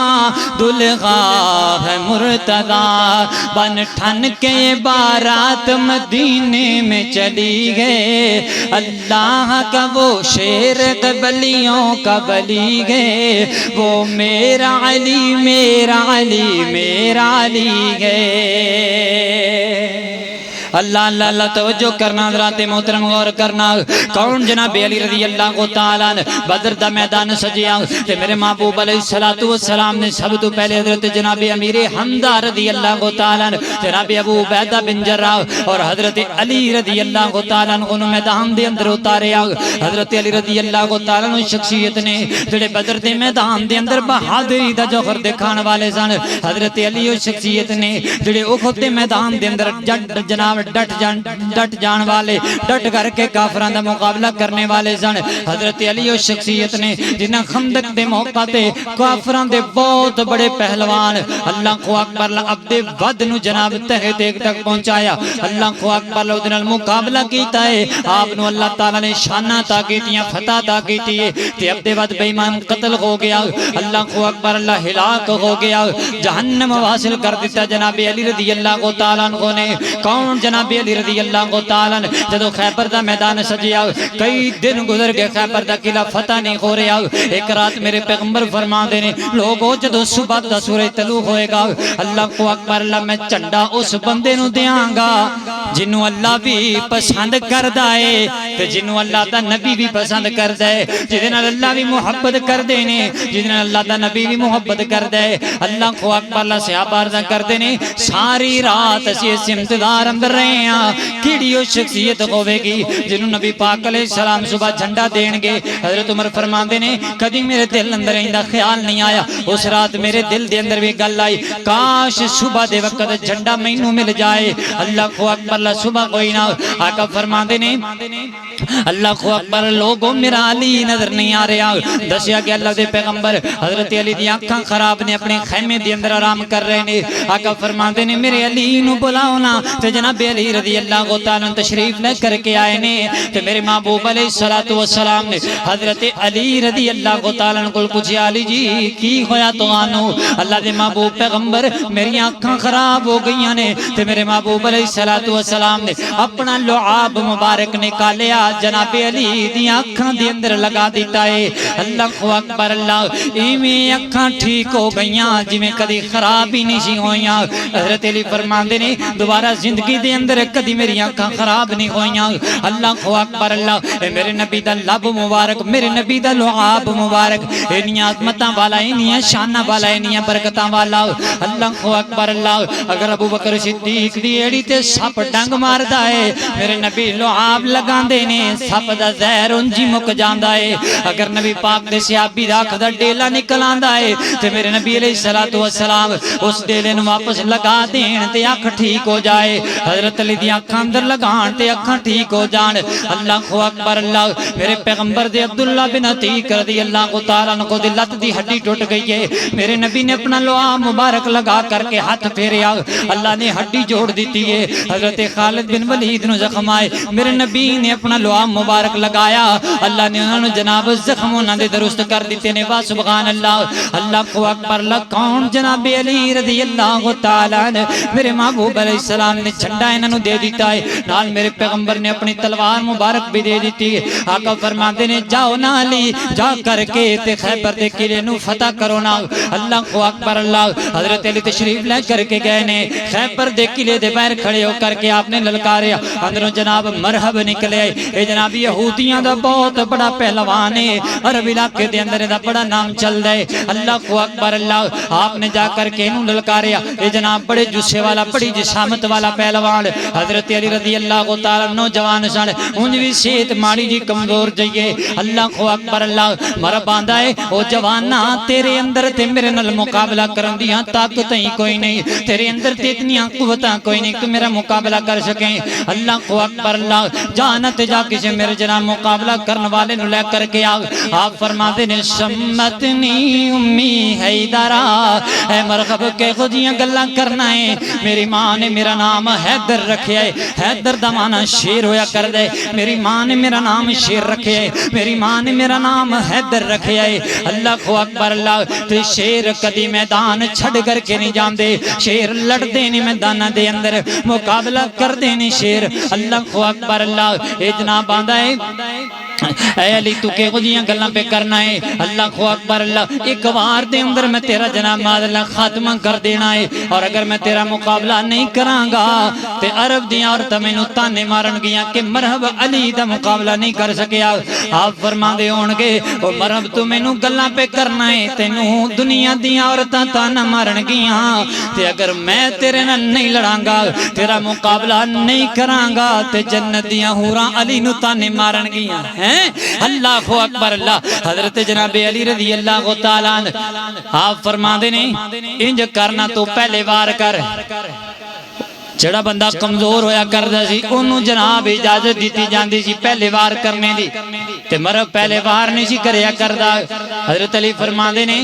دلہا ہے مرتضی بن ٹھن کے بارات مدینے میں چلی گئے اللہ کا وہ شیر بلیوں کا بلی گئے وہ میرا علی میرا علی میرا علی گئے اللہ اللہ اللہ توجہ کرنا حضرات محترم غور کرنا کون جناب علی رضی اللہ تعالیٰ عنہ بدر دا میدان سجیا تے میرے محبوب علیہ السلام نے سب تو پہلے حضرت جناب امیر حمزہ رضی اللہ تعالیٰ عنہ جناب ابو عبیدہ بن جراح اور حضرت علی رضی اللہ تعالیٰ عنہ کو میدان دے اندر اتاریا حضرت علی رضی اللہ تعالیٰ عنہ شخصیت نے جڑے بدر دے میدان دے اندر بہادری دا جوہر دکھان والے سن حضرت علی اور شخصیت نے جڑے احد دے میدان دے اندر جناب ڈٹ جان والے ڈٹ کر کے کافران دا مقابلہ کرنے والے سن حضرت علی اور شخصیت نے جنہاں خندق دے موقع تے کافران دے بہت بڑے پہلوان اللہ کو اکبر عبد ود نو جناب تہ تک پہنچایا اللہ کو اکبر دے نال مقابلہ کیتا ہے آپ نو اللہ تعالی نے شانہ عطا کیتیاں فتح عطا کیتی ہے تے عبد ود بے ایمان قتل ہو گیا اللہ کو اکبر اللہ ہلاک ہو گیا جہنم واصل کر دیتا جناب علی رضی اللہ تعالیٰ عنہ نے کون جناب علی رضی اللہ تعالیٰ عنہ جدو خیبر دا میدان سجیا کئی دن گزر گئے خیبر دا قلعہ فتح نہیں ہو رہا ایک رات میرے پیغمبر فرما دینے لوگوں جدو صبح دا سورج طلوع ہوئے گا اللہ کو اکبر اللہ میں چنڈا اس بندے نو دیاں گا جنہوں اللہ بھی پسند کر دائے تو جنہوں اللہ دا نبی بھی پسند کر دائے جنہوں اللہ بھی محبت کر دینے جنہوں اللہ دا نبی بھی محبت کر دائے اللہ کو اکبر اللہ صحابہ عرضہ کر دینے ساری رات اسی اس امتدار اندر رہے ہیں کیڑیو شخصیت ہوئے گی جنہوں نبی پاک علیہ السلام صبح جھنڈا دینگے حضرت عمر فرما دینے کدی میرے دل اندر ایندہ خیال نہیں آیا اس رات میرے دل دے اندر بھی گل آئی کاش صبح دے وقت جھنڈا مینوں مل جائے اللہ کو اکبر اللہ صبح کوئی نہ آقا فرما دینے اللہ کو اکبر لوگوں میرا علی نظر نہیں آ رہا دسیا کہ اللہ دے پیغمبر حضرت علی دی آنکھاں خراب نے اپنے خیمے دے اندر آرام کر رہے نے آقا فرما دینے میرے علی نو بلاؤنا تو جناب علی رضی اللہ تعالیٰ تشریف لے کر کے آئے نے تو میرے محبوب علیہ السلام نے حضرت علی رضی اللہ تعالیٰ کو پوچھا علی جی کی ہویا تو آنو اللہ دے محبوب پیغمبر میری آنکھاں خراب ہو گئی نے تو میرے محبوب علیہ السلام نے اپنا لعاب مبارک نکالیا جناب علی دی آنکھاں دی اندر لگا دیتا ہے اللہ کو اکبر اللہ ایمیں آنکھاں ٹھیک ہو گئیاں جی میں کدی خراب ہی نہیں ہوئیاں حضرت علی فرمان دینے دوبارہ زندگی دے اندر کدی میری آنکھاں خراب نہیں ہوئیاں اللہ کو اکبر اللہ میرے نبی دا لب مبارک میرے نبی دا لعاب مبارک انیاں عظمتاں والا انیاں شانہ والا انیاں برکتاں والا اللہ کو اکبر اللہ اگر ابو بکر صدیق دی ایڑی تے سپ ڈنگ ماردا ہے میرے نبی لعاب لگاندے نے سپ دا زہر انجی مک جاندا ہے اگر نبی پاک دے صحابی دا اکھ دا ڈیلا نکل آندا ہے تے میرے نبی علیہ السلام اس ڈیلے نو واپس لگا دین تے اکھ ٹھیک ہو جائے حضرت علی دی اکھاں اندر لگان تے اکھاں ٹھیک ہو جان اللہ اکبر اللہ میرے پیغمبر دے عبداللہ بن عتیق رضی اللہ تعالیٰ عنہ کو دی لت دی ہڈی ٹوٹ گئی ہے میرے نبی نے اپنا لعاب مبارک لگا کر کے ہاتھ پھیریا اللہ نے ہڈی جوڑ دیتی ہے حضرت خالد بن ولید نو زخم آئے میرے نبی نے اپنا لعاب مبارک لگایا اللہ نے انہوں نے جناب زخم انہوں نے درست کر دیتے نے وا سبحان اللہ اللہ اکبر اللہ کون جناب علی رضی اللہ تعالیٰ عنہ میرے محبوب علیہ السلام نے جھنڈا انہوں دے دیتا ہے نال میرے پیغمبر نے اپنی تلوار مبارک بھی دے دیتی ہے آقا فرماتے نے جاؤ نا علی جا کر کے تے خیبر دے قلعے نو فتح کرو نا اللہ اکبر اللہ حضرت علی تشریف لے کر کے گئے نے خیبر دے قلعے دے باہر کھڑے ہو کر کے آپ نے للکاریا اندروں جناب مرحب نکلے اے جناب یہودیاں دا بہت بڑا پہلوان ہے عرب علاقے دے اندر دا بڑا نام چل دے اللہ اکبر اللہ آپ نے جا کر کے انہوں للکاریا اے جناب بڑے جسے والا بڑی جسامت والا پہلوان حضرت علی رضی اللہ تعالیٰ نوجوان سن انج بھی صحت ماڑی جی کمزور جائیے اللہ اکبر اللہ مرا باندھا ہے او جوانا تیرے اندر تے میرے نال مقابلہ کرن دیاں طاقت ہی کوئی نہیں تیرے اندر تے اتنیاں قوتاں کوئی نہیں تو میرا مقابلہ کر سکیں اللہ اکبر اللہ جانت جا کسے میرے جناب مقابلہ کرن والے نو لے کر کے آپ فرماتے نے سمتنی امی حیدرہ اے مرغب کے خودیاں گلہ کرنا ہے میری ماں نے میرا نام حیدر رکھیا ہے حیدر دا معنی شیر ہویا کر دے میری ماں نے میرا نام شیر رکھے ہے میری ماں نے میرا نام حیدر رکھے ہے اللہ اکبر اللہ تو شیر کدی میدان چھڑ کر کے نہیں جان دے شیر لڑ دے نہیں میدانہ دے اندر مقابلہ کر دے نہیں شیر اللہ اکبر اللہ اتنا باندھا ہے اے علی تو کے خودیاں گلہ پہ کرنا ہے اللہ اکبر اللہ ایک وار دے اندر میں تیرا جناب ماد اللہ خاتمہ کر دینا ہے اور اگر میں تیرا مقابلہ نہیں کرانگا تے عرب دیاں اور تمہیں تانے مارن گیا کہ مرحب علی دا مقابلہ نہیں کر سکیا آپ فرما دے ہونگے او مرحب تو میں نو گلہ پہ کرنا ہے تے نو دنیا دیاں اور تانا مارن گیا تے اگر میں تیرے نہ نہیں لڑانگا تیرا مقابلہ نہیں کرانگا تے جنت دیاں ہورا علی نو تانے مارن گیا اللہ اکبر اللہ حضرت جناب علی رضی اللہ تعالیٰ آپ فرما دے نہیں انج کرنا تو پہلے وار کر جڑا بندہ کمزور ہویا کردا سی انہوں جناب اجازت دیتی جاندی سی پہلے وار کرنے دی تے مرب پہلے وار نہیں سی کریا کردا حضرت علی فرما دے نے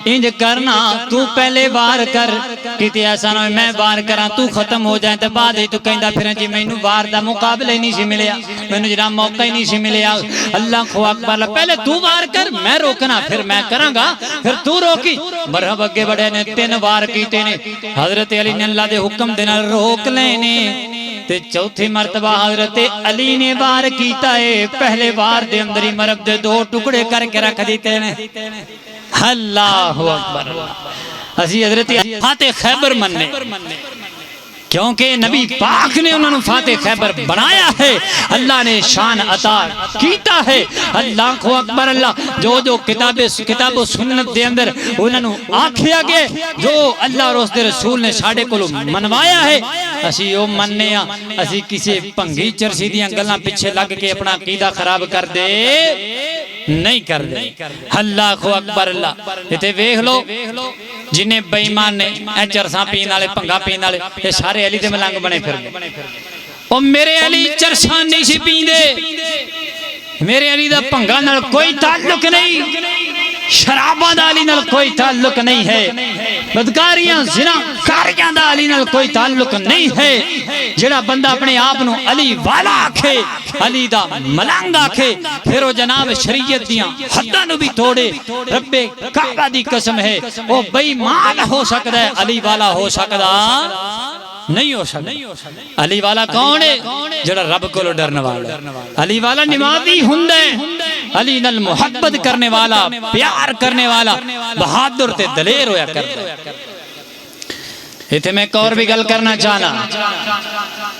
انج کرنا تو پہلے وار کر کیتے ایسا نہ میں وار کراں تو ختم ہو جائے تے بعد ہی تو کہندا پھر جی مینوں وار دا مقابلہ ہی نہیں سی ملیا مینوں جناب موقع ہی نہیں سی ملیا اللہ اکبر پہلے تو وار کر میں روکنا پھر میں کراں گا پھر تو روکی مرحب اگے بڑے نے 3 وار کیتے نے حضرت علی نے اللہ دے حکم دے نال روک لینے تے چوتھی مرتبہ حضرت علی نے وار کیتا ہے پہلے وار دے اندر ہی مرب دے 2 ٹکڑے کر کے رکھ دیتے ہیں اللہ اکبر اسی حضرت فاتح خیبر مننے کیونکہ نبی پاک نے انہوں نے فاتح خیبر بنایا ہے اللہ نے شان عطا کیتا ہے اللہ اکبر اللہ جو کتاب و سنت دے اندر انہوں نے آکھیا گئے جو اللہ اور اس دے رسول نے ساڑے کو منوایا ہے اسی او مننے ہیں اسی کسی پنگی چرسی دیاں گلاں پیچھے لگ کے اپنا عقیدہ خراب کر دے نہیں کر دے اللہ اکبر اللہ تے ویکھ لو جنہیں بے ایمان نے اے چرساں پین والے پنگا پین والے یہ سارے علی دے ملنگ بنے پھر گئے او میرے علی چرساں نہیں سی پیندے میرے علی دا پنگا نال کوئی تعلق نہیں شراباں دا علی نال کوئی تعلق نہیں ہے بدکاریاں زنا کاریاں دا علی نال کوئی تعلق نہیں ہے جڑا بندہ اپنے آپ نو علی والا آکھے علی دا ملنگ آکھے پھر وہ جناب شریعت دیاں حداں نو بھی توڑے رب کعبہ دی قسم ہے وہ بے ایمان ہو سکتا ہے علی والا ہو سکتا نہیں ہو سکتا علی والا کون ہے جڑا رب کو ڈرنے والا علی والا نمازی ہندے علی نال محبت کرنے والا پیار کرنے والا بہادر تے دلیر ہویا کرتا ایتھے میں ایک اور بھی گل کرنا چاہنا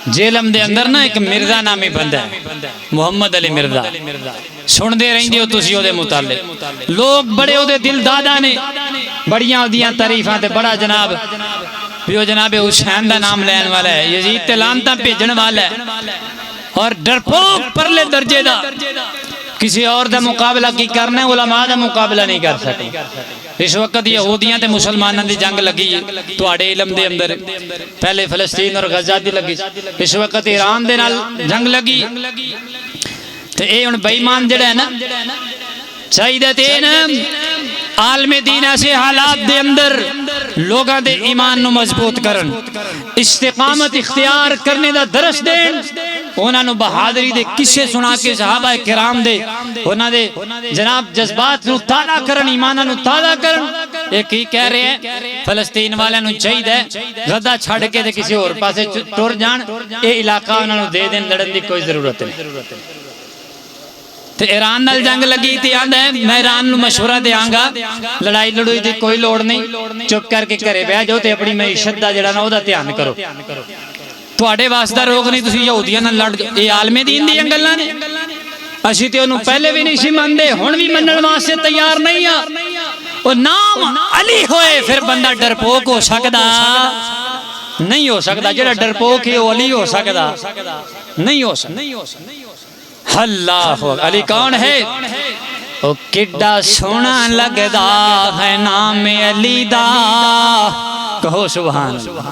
جیلم دے اندر نا ایک مرزا نامی بندہ ہے محمد علی مرزا سن دے رہیں دیو تسی او دے متعلق لوگ بڑے او دے دل دادا نے بڑیاں دیاں تعریفاں تے بڑا جناب بھی وہ جناب حسین دا نام لین والا ہے، یزید تے لعنتاں بھیجن والا ہے، اور ڈرپوک پرلے درجے دا کسی اور دا مقابلہ کی کرنا ہے، علماء دا مقابلہ نہیں کر سکتے۔ اس وقت یہودیاں تے مسلمانوں دی جنگ لگی ہے تواڈے علم دے اندر، پہلے فلسطین اور غزہ دی لگی، اس وقت ایران دے نال جنگ لگی تے اے ہن بے ایمان جڑا ہے نا چاہیے تے نا عالم دین ایسے حالات دے اندر لوگاں دے ایمان نو مضبوط کرن، استقامت اختیار کرنے دا درس دین، انہاں نو بہادری دے قصے سنا کے صحابہ کرام دے انہاں دے جناب جذبات نو تازہ کرن، ایماناں نو تازہ کرن۔ ایک ہی کہہ رہے ہیں فلسطین والے نو چاہیے غزہ چھڑ کے تے کسی اور پاسے ٹر جان، اے علاقہ انہاں نو دے دین، لڑن دی کوئی ضرورت نہیں۔ تے ایران نال جنگ لگی تے آندا ہے میں ایران نو مشورہ دیاں گا لڑائی لڑوئی دی کوئی لوڑ نہیں، چپ کر کے گھرے بیٹھ جاؤ تے اپنی معیشت دا جڑا نا او دا دھیان کرو، تواڈے واسطہ روک نہیں، تسی یہودیاں نال لڑ جاؤ۔ اے عالم دین دیاں گلاں نے، اسی تے اونوں پہلے بھی نہیں سی مندے، ہن بھی منن واسطے تیار نہیں آ۔ او نام علی ہوئے پھر بندہ ڈرپوک ہو سکدا نہیں، ہو سکدا جڑا ڈرپوک ہے او علی ہو سکدا نہیں، ہو سکدا۔ اللہ علی کون ہے؟ او کڈا سونا لگدا ہے نام علی دا، کہو سبحان اللہ۔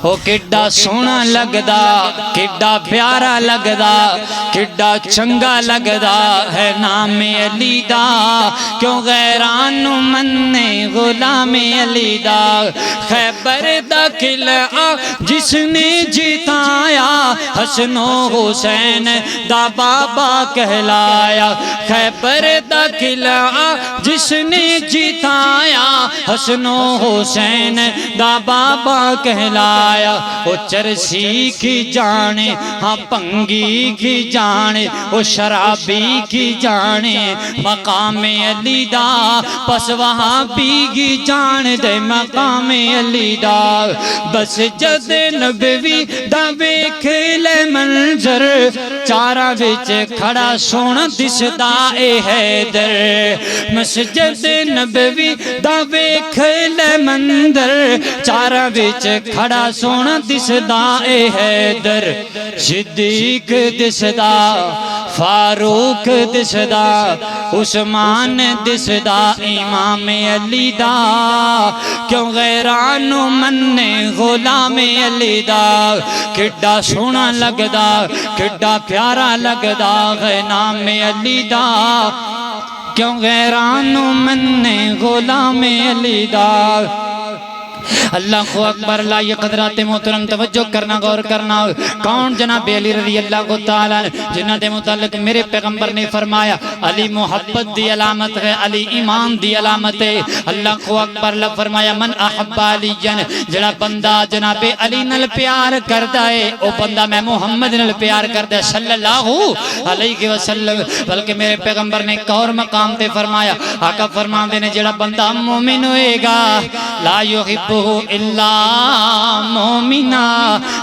او کڈا سونا لگدا، کڈا پیارا لگدا، کڈا چنگا لگدا ہے نام علی دا، کیوں غیران نو مننے غلام علی دا۔ خیبر دا قلعہ جس نے جتایا حسن و حسین دا بابا کہلایا، خیبر دا قلعہ جس نے جتایا حسن و حسین دا بابا کہلایا۔ وہ چرسی کی جانے ہاں پنگی کی جانے، وہ شرابی کی جانے مقام علی دا، پس وہاں بھی کی جان دے مقام علی دا۔ بس جد نبوی دا ویکھ لے منظر، چارہ وچ کھڑا سونا دسدا اے حیدر، مسجد نبوی دا ویکھ لے منظر، چارہ وچ کھڑا سونا دسدا اے حیدر، صدیق دسدا، فاروق دسدا، عثمان دسدا، امام علی دا، کیوں غیران نو مننے غلام علی دا۔ کڈا سونا لگدا، کڈا پیارا لگدا ہے نام علی دا، کیوں غیران نو مننے غلام علی دا۔ اللہ کو اکبر، اللہ یہ قدرات محترم توجہ کرنا، غور کرنا۔ کون جناب علی رضی اللہ تعالیٰ جنہ دے متعلق میرے پیغمبر نے فرمایا علی محبت دی علامت ہے، علی ایمان دی علامت ہے۔ اللہ کو اکبر، اللہ فرمایا من احب علی جڑا بندہ جناب علی نال پیار کردا ہے او بندہ میں محمد نال پیار کردا ہے صلی اللہ علیہ وسلم۔ بلکہ میرے پیغمبر نے ایک اور مقام تے فرمایا، آقا فرماندے نے جڑا بندہ مومن ہوئے گا لا یحب الا مومنا،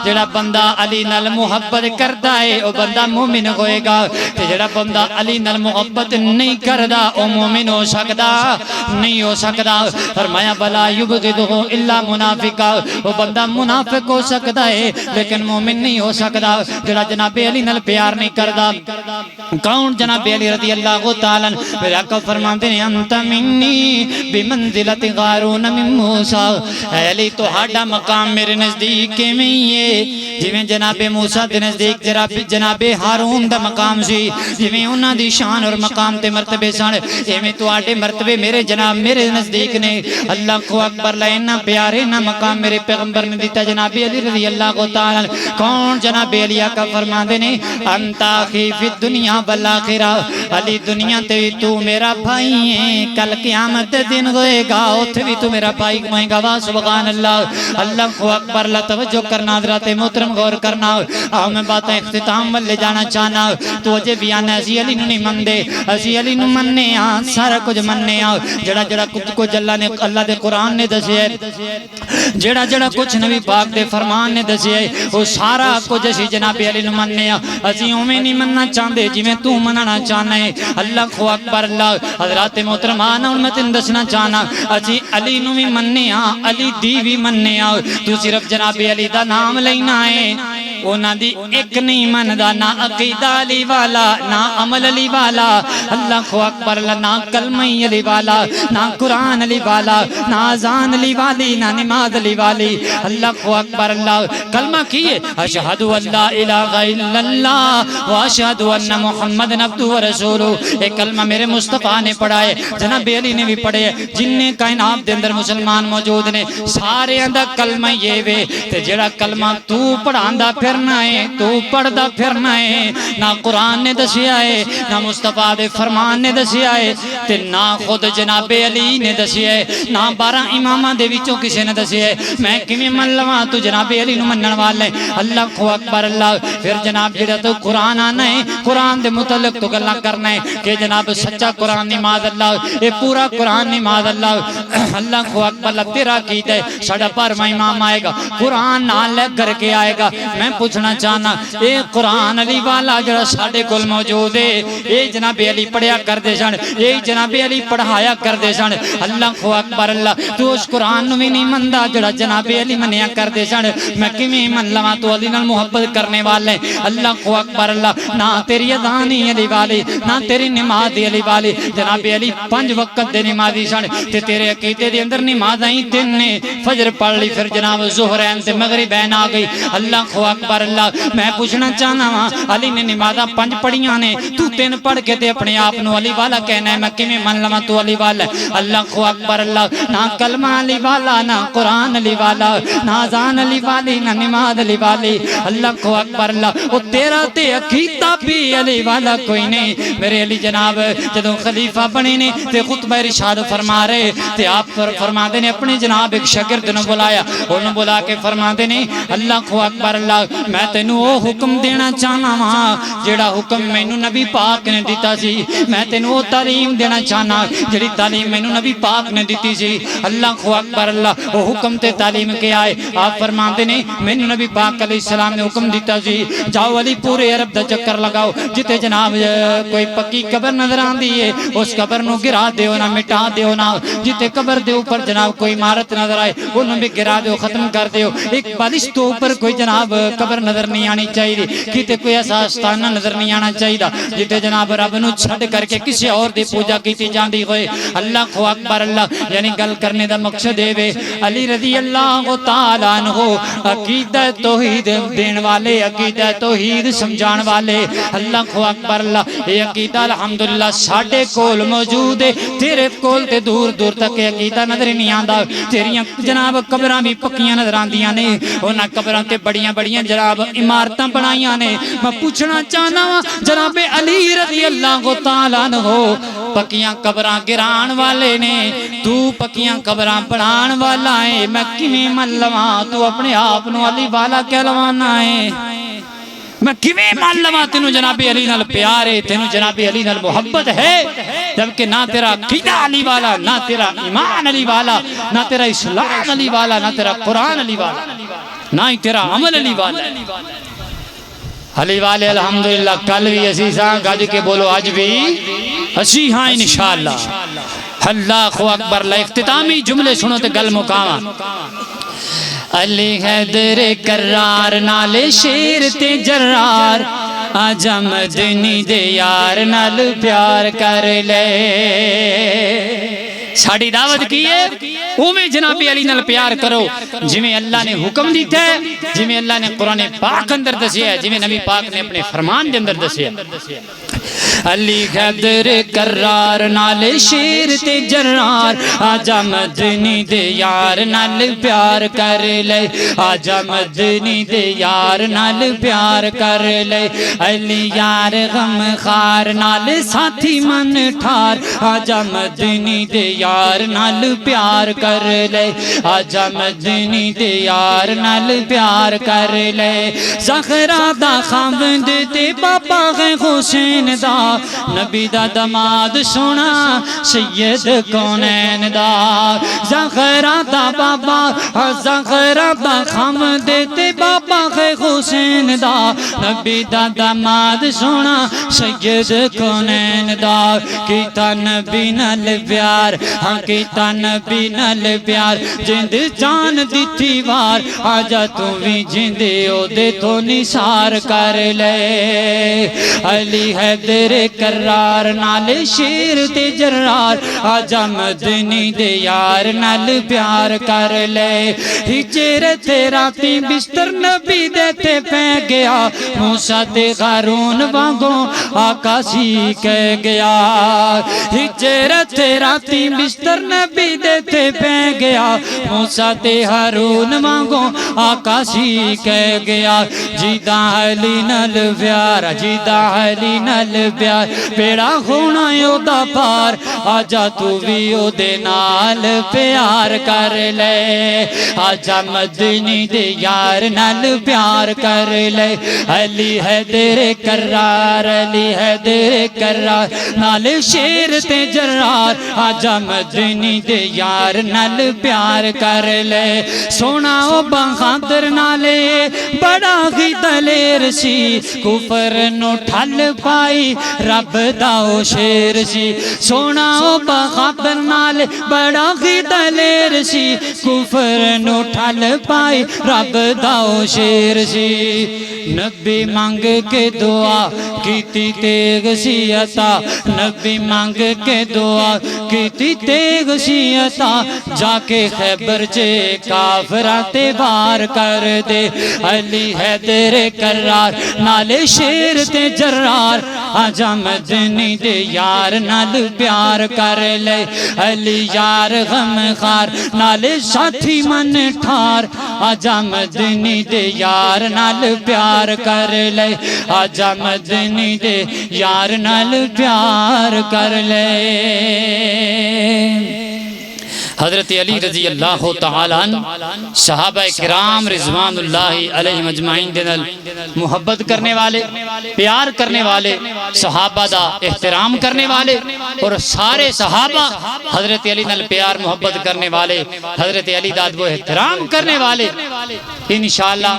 جڑا بندہ علی نال محبت کردا ہے او بندہ مومن ہوئے گا، تے جڑا بندہ علی نال محبت نہیں کردا او مومن ہو سکدا نہیں، ہو سکدا۔ فرمایا بلا یبغضہ الا منافقا، او بندہ منافق ہو سکدا ہے لیکن مومن نہیں ہو سکدا جڑا جناب علی نال پیار نہیں کردا۔ کون؟ جناب علی رضی اللہ تعالی عنہ۔ پھر آقا فرماندے ہیں انت منی بمنزلۃ ہارون من موسیٰ، اے علی تہاڈا مقام میرے نزدیک میں ہی ہے جویں جناب موسیٰ دے نزدیک جناب ہارون دا مقام سی، جویں انہاں دی شان اور مقام تے مرتبے سن، ایویں تہاڈے مرتبے میرے جناب میرے نزدیک نے۔ اللہ کو اکبر، لینا پیارے نہ مقام میرے پیغمبر نے دیتا جناب علی رضی اللہ تعالی عنہ۔ کون؟ جناب علی آقا فرماندے نے انت اخی فی الدنیا والآخرہ، علی دنیا تے بھی تو میرا بھائی ہے، کل قیامت دن ہوئے گا اوتھے بھی تو میرا بھائی ہوئے گا۔ واہ سبحان اللہ، اللہ کو اکبر، اللہ توجہ کرنا حضرات محترم، غور کرنا۔ آؤ میں باتیں اختتام میں لے جانا چاہنا، تو اجے بھی آنا ایسی علی نہیں مندے، اسی علی نو مننے ہاں سارا کچھ مننے ہاں جڑا جڑا کچھ اللہ دے قرآن نے دسیا ہے جڑا جڑا کچھ نبی پاک دے فرمان نے دسیا ہے وہ سارا کچھ اسی جناب علی نو مننے ہاں اسی اوویں نہیں مننا چاہندے جویں تو مننا چاہنا ہے اللہ اکبر اللہ حضرات محترمان اور میں تینوں دسنا چاہنا اسی علی نو بھی مننے ہاں علی دی بھی مننے ہاں تو صرف جناب علی دا نام لینا ہے اونا دی ایک نہیں مندا نہ عقیدہ علی والا نہ عمل علی والا اللہ اکبر اللہ نہ کلمہ علی والا نہ قرآن علی والا نہ اذان علی والی نہ نماز علی والی اللہ اکبر اللہ کلمہ کیے اشہد ان لا الہ الا اللہ و اشہد ان محمد عبدہ و رسولہ ایک کلمہ میرے مصطفیٰ نے پڑھا ہے جناب علی نے بھی پڑھے جن کائنات دے اندر مسلمان موجود نے سارے اندر کلمہ یہ وے تے جڑا کلمہ تو پڑھاندا پھرنا ہے تو پڑھدا پھرنا ہے نہ قرآن نے دسیا ہے نہ مصطفیٰ دے فرمان نے دسیا ہے تے نہ خود جناب علی نے دسیا ہے نہ 12 اماماں دے وچوں کسے نے دسیا ہے میں کیویں من لواں تو جناب علی نو منن والے اللہ اکبر اللہ پھر جناب جڑا تو قرآن آنا ہے قرآن دے متعلق تو گلاں کرنا ہے کہ جناب سچا قرآن نماز اللہ اے پورا قرآن نماز اللہ اللہ اکبر اللہ تیرا عقیدہ ہے ساڈا پرواں امام آئے گا قرآن نال لے کر کے آئے گا میں پوچھنا چاہنا اے قرآن علی والا جڑا ساڈے کول موجود ہے اے جناب علی پڑھیا کردے سن اے جناب علی پڑھایا کردے سن اللہ اکبر اللہ تو اس قرآن نو بھی نہیں مندا جڑا جناب علی منیا کردے سن میں کیویں من لواں تو علی نال محبت کرنے والے اللہ اکبر اللہ نہ تیری اذان علی والی نہ تیری نماز علی والی جناب علی 5 وقت دے نمازی سن تے تیرے عقیدے دے اندر نمازاں ہی 3 نے فجر پڑھ لی پھر جناب ظہرین تے مغربین آ گئی اللہ اکبر اللہ میں پوچھنا چاہنا وا علی نے نمازاں 5 پڑھیاں نے تو 3 پڑھ کے تے اپنے آپ نو علی والا کہنا ہے میں کیویں من لواں تو علی والا اللہ اکبر اللہ نہ کلمہ علی والا نہ قرآن علی والا نہ اذان علی والی نہ نماز علی والی اللہ اکبر اللہ او تیرا تے عقیدہ بھی علی والا کوئی نہیں میرے علی جناب جدوں خلیفہ بنے نے تے خطبہ ارشاد فرما رہے تے آپ فرما دے نے اپنے جناب ایک شاگرد نو بلایا انہوں بلا کے فرما دے نے اللہ اکبر اللہ میں تینوں او حکم دینا چاہنا وا جڑا حکم مینوں نبی پاک نے دیتا سی میں تینوں او تعلیم دینا چاہنا جڑی تعلیم مینوں نبی پاک نے دیتی سی اللہ اکبر اللہ او حکم تے تعلیم کے آئے آپ فرما دے نے مینوں نبی پاک علیہ السلام نے حکم دیتا سی جاؤ علی پورے عرب دا چکر لگاؤ جتے جناب کوئی پکی قبر نظر آندی ہے اس قبر نو گرا دیو نہ مٹا دیو نہ جتے قبر دے اوپر جناب کوئی عمارت نظر آئے انہوں بھی گرا دیو ختم کر دیو ایک بالش تو اوپر کوئی جناب قبر نظر نہیں آنی چاہیے کتے کوئی ایسا آستانہ نظر نہیں آنا چاہیے جتے جناب رب نو چھڑ کر کے کسی اور دی پوجا کیتی جاندی ہوئے اللہ اکبر اللہ یعنی گل کرنے دا مقصد ہے علی رضی اللہ تعالیٰ عنہ عقیدہ توحید دین والے عقیدہ توحید سمجھان والے اللہ اکبر اللہ یہ عقیدہ الحمدللہ ساڈے کول موجود ہے تیرے کول تے دور دور تک عقیدہ نظر نہیں آندا تیریاں جناب قبراں بھی پکیاں نظر آندیاں نے انہاں قبراں تے بڑیاں بڑیاں جناب عمارتاں بنائیاں نے میں پوچھنا چاہنا وا جناب علی رضی اللہ تعالیٰ عنہ پکیاں قبراں گران والے نے تو پکیاں قبراں بنان والا ہے میں کیویں من لواں تو اپنے آپ نو علی والا کہلوانا ہے میں کیویں مان لواں تینوں جناب علی نال پیار ہے تینوں جناب علی نال محبت ہے جبکہ نہ تیرا عقیدہ علی والا نہ تیرا ایمان علی والا نہ تیرا اسلام علی والا نہ تیرا قرآن علی والا نہ ہی تیرا عمل علی والا علی والے الحمدللہ کل بھی اسی ساں گج کے بولو آج بھی اسی ہاں انشاءاللہ اللہ اکبر اللہ اختتامی جملے سنو تے گل مکاواں علی حیدر کرار نال شیر تے جرار آجا مدنی دے یار نال پیار کر لے ساڑی دعوت کی ہے اومیں جناب علی نال پیار کرو جویں اللہ نے حکم دیتا ہے جویں اللہ نے قرآن پاک اندر دسیا ہے جویں نبی پاک نے اپنے فرمان دے اندر دسیا ہے علی حیدر کرار نال شیر تے جرار آجا مدنی دے یار نال پیار کر لے آجا مدنی دے یار نال پیار کر لے علی یار غم خار نال ساتھی من ٹھار آجا مدنی دے یار نال پیار کر لے آجا مدنی دے یار نال پیار کر لے زہرا دا خاوند تے بابا حسین دا نبی دا دماد سونا سید کونین دا زہرا دا بابا زہرا دا خاوند تے بابا حسین دا نبی دا دماد سونا سید کونین دا کیتا نبی نال پیار ہاں کیتا نبی نال پیار جند جان دیتی وار آجا تو بھی جندے او دے تو نثار کر لے علی حیدر کرار نال شیر تے جرار آجا مدنی دے یار نال پیار کر لے ہجرت راتی بستر نبی دیتے پہ گیا موسیٰ تے غارون وانگوں آقا سی کہہ گیا ہجرت راتی بستر نبی دیتے پہ گیا موسیٰ تے ہارون وانگوں آقا سی کہہ گیا جیدہ علی نال پیار جیدہ علی نال پیار پیڑا ہونا یو دا پار آجا تو بھی او دے نال پیار کر لے آجا مدنی دے یار نال پیار کر لے علی حیدر کرار علی حیدر کرار نال شیر تے جرار آجا مدنی دے یار نال پیار کر لے سونا او بہادر نالے بڑا ہی دلیر سی کفر نو ٹھل پائی رب داؤ شیر سی سونا او بہادر نالے بڑا ہی دلیر سی کفر نو ٹھل پائی رب داؤ شیر سی نبی مانگ کے دعا کیتی تیغ سی عطا نبی مانگ کے دعا کیتی تیغ سی عطا جا کے خیبر چے کافراتے وار کر دے علی حیدر کرار نالے شیر تے جرار آجا مدنی دے یار نال پیار کر لے علی یار غم خار نالے ساتھی من ٹھار آجا مدنی دے یار نال پیار کر لے آجا مدنی دے یار نال پیار کر لے حضرت علی رضی اللہ تعالیٰ صحابہ کرام رضوان اللہ علیہ مجمعین دنال محبت کرنے والے پیار کرنے والے صحابہ دا احترام کرنے والے اور سارے صحابہ حضرت علی نال پیار محبت کرنے والے حضرت علی داد وہ احترام کرنے والے انشاءاللہ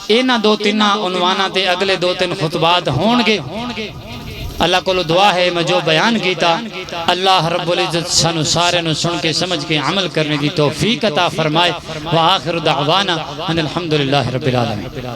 اینا دو تینہ عنوانہ تے اگلے دو تین خطبات ہونگے اللہ کو دعا ہے میں جو بیان کیتا اللہ رب العزت سنو سارے نو سن کے سمجھ کے عمل کرنے دی توفیق عطا فرمائے وآخر دعوانا ان الحمدللہ رب العالمین